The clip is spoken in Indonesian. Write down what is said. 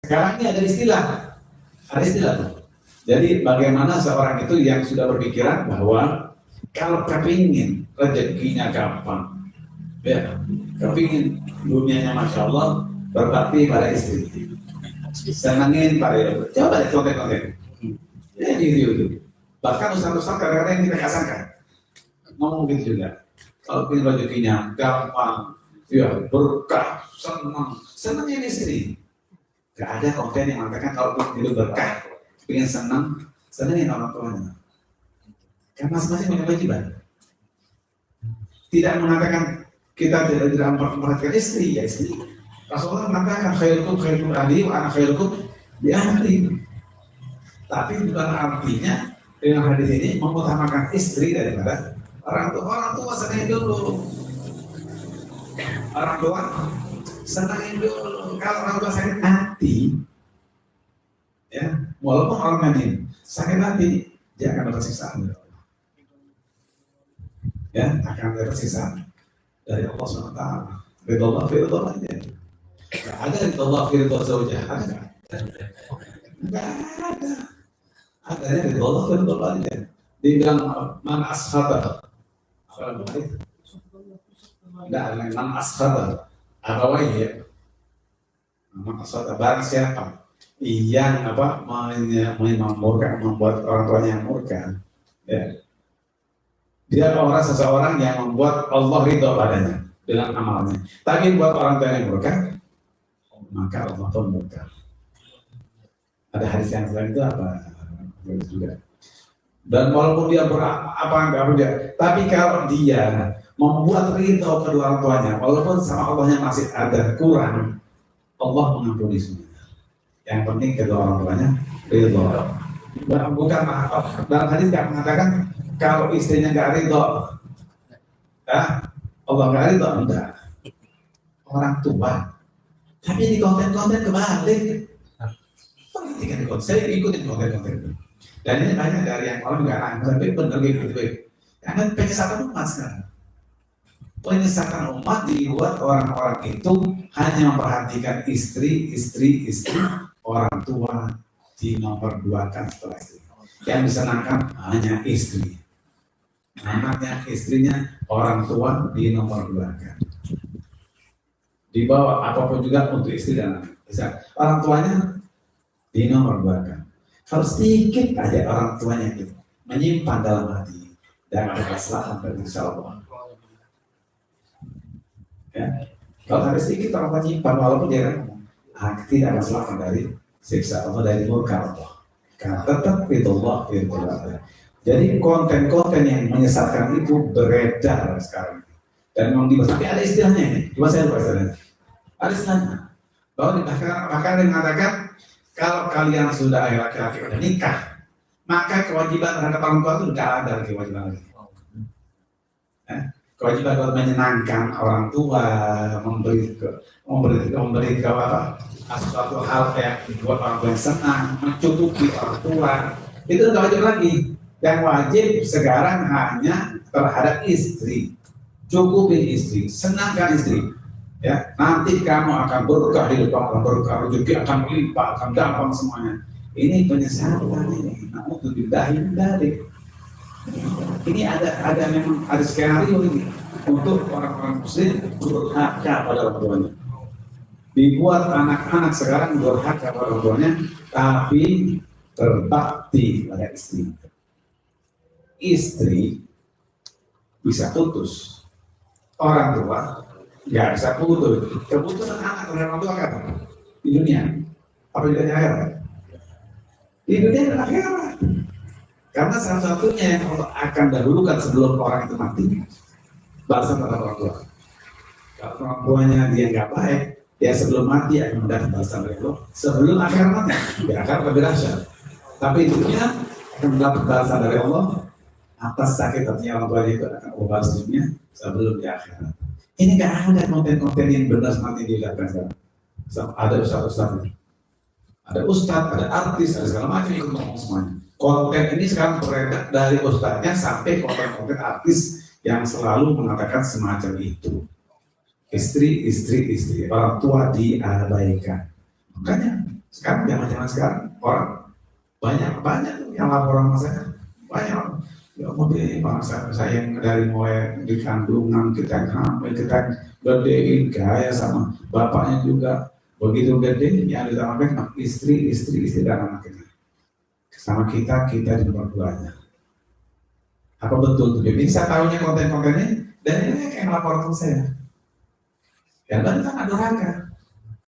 Sekarang ini ada istilah tuh. Jadi bagaimana seorang itu yang sudah berpikiran bahwa kalau kepingin rezekinya gampang, ya, kepingin dunianya masya Allah, berbakti pada istri, senangin pada, coba deh konten-konten, ya itu. Bahkan ustaz-ustaz kadang-kadang yang kita kasangkan ngomong gitu juga. Kalau ingin rezekinya gampang, ya berkah, senangin istri. Gak ada konten yang mengatakan kalau ingin berkah, ingin senangin orang tuanya. Kan masing-masing punya kewajiban. Tidak mengatakan kita tidak memperhatikan istri, ya istri. Rasulullah mengatakan khairukum ahli wa ana khairukum bi ahli. Tapi bukan artinya dengan hadis ini mengutamakan istri daripada orang tua. Orang tua senangin dulu. Orang tua senangin dulu. Kalau orang tua sakit hati, ya walaupun orang lain sakit hati, dia akan dapat siksaan. Ya, akan dapat siksaan dari Allah SWT. Ridha Allah fi ridha aja. Gak ada ridha Allah fi ridha zaujah. Ada? Gak ada. Adanya ridha Allah fi ridha aja. Dibilang man ashata. Tidak ada man ashata. Abawai ya. Man ashata barang siapa yang memurka, membuat orang tuanya yang murka. Ya. Dia seseorang yang membuat Allah ridho padanya dengan amalnya. Tapi buat orang tua yang murka, maka Allah pun murka. Ada hadis yang selain itu apa? Juga. Dan walaupun dia tapi kalau dia membuat ridho kedua orang tuanya, walaupun sama Allahnya masih ada kurang, Allah mengampuni semuanya. Yang penting kedua orang tuanya ridho. Bukan dalam hadis yang mengatakan kalau istrinya nggak ridho, Allah nggak ridho, enggak. Orang tua. Tapi di konten-konten kebalik. Perhatikan konten, saya ikutin konten-konten itu. Dan ini banyak dari yang orang nggak nangis, tapi benar gitu. Karena penyesatan umat sekarang. Penyesatan umat dibuat orang-orang itu hanya memperhatikan istri, orang tua dinomorduakan setelah istri. Yang disenangkan hanya istri. Anaknya, istrinya, orang tua dinomorduakan. Dibawa apapun juga untuk istri dan anak. Orang tuanya dinomorduakan. Kalau sedikit aja orang tuanya itu menyimpan dalam hati dan ada kesalahan dari Allah. Ya. Kalau ada sedikit orang tua menyimpan, walaupun dia tidak ada kesalahan dari siksa Allah, dari murka Allah. Karena tetap itu Allah. Jadi konten-konten yang menyesatkan itu beredar sekarang. Dan memang dibahas, tapi ada istilahnya ini. Cuma saya lupa istilahnya. Ada istilahnya. Bahwa bahkan yang mengatakan kalau kalian sudah laki-laki sudah nikah, maka kewajiban terhadap orang tua itu tidak ada kewajiban lagi. Kewajiban buat menyenangkan orang tua, memberi sesuatu hal yang buat orang tua yang senang, mencukupi orang tua, itu tidak wajib lagi. Yang wajib sekarang hanya terhadap istri, cukupin istri, senangkan istri. Ya, nanti kamu akan berkah, hidup akan berkah, rezeki akan melimpah, akan gampang semuanya. Ini penyesatan ini. Namun dari ini ada memang ada skenario ini untuk orang-orang muslim durhaka pada orang tuanya. Dibuat anak-anak sekarang durhaka pada orang tuanya, tapi berbakti pada istri. Istri bisa putus, orang tua nggak bisa putus. Keputusan anak oleh orang tua apa? Di dunia, apa di akhirat? Di dunia dan akhirat. Karena salah satunya yang Allah akan dahulukan sebelum orang itu mati, balasan pada orang tua. Kalau orang tuanya dia nggak baik, dia sebelum mati akan mendapat balasan dari Allah. Sebelum akhirat mati, dia akan lebih dahsyat. Tapi di dunia akan mendapat balasan dari Allah atas sakit hatinya orang tuanya itu akan obat dunia sebelum di akhirat. Ini nggak ada konten-konten yang benar seperti dilakukan sekarang. Ada ustaz-ustaz, ada ustaz, ada artis, ada segala macam yang ngomong semuanya. Konten ini sekarang beredar dari ustaznya sampai konten-konten artis yang selalu mengatakan semacam itu. Istri, orang tua diabaikan. Makanya Sekarang zaman sekarang orang banyak tuh yang laporan sama saya, banyak. Ya mobil bangsa saya yang dari mulai di kandungan kita hamil kita gedein gaya sama bapaknya juga begitu gede yang ditambahkan istri dan anak kita sama kita di nomor duanya. Apa betul tuh? Jadi saya tahunya konten-kontennya dan ini kayak laporan ke saya. Ya kan kita nggak durhaka.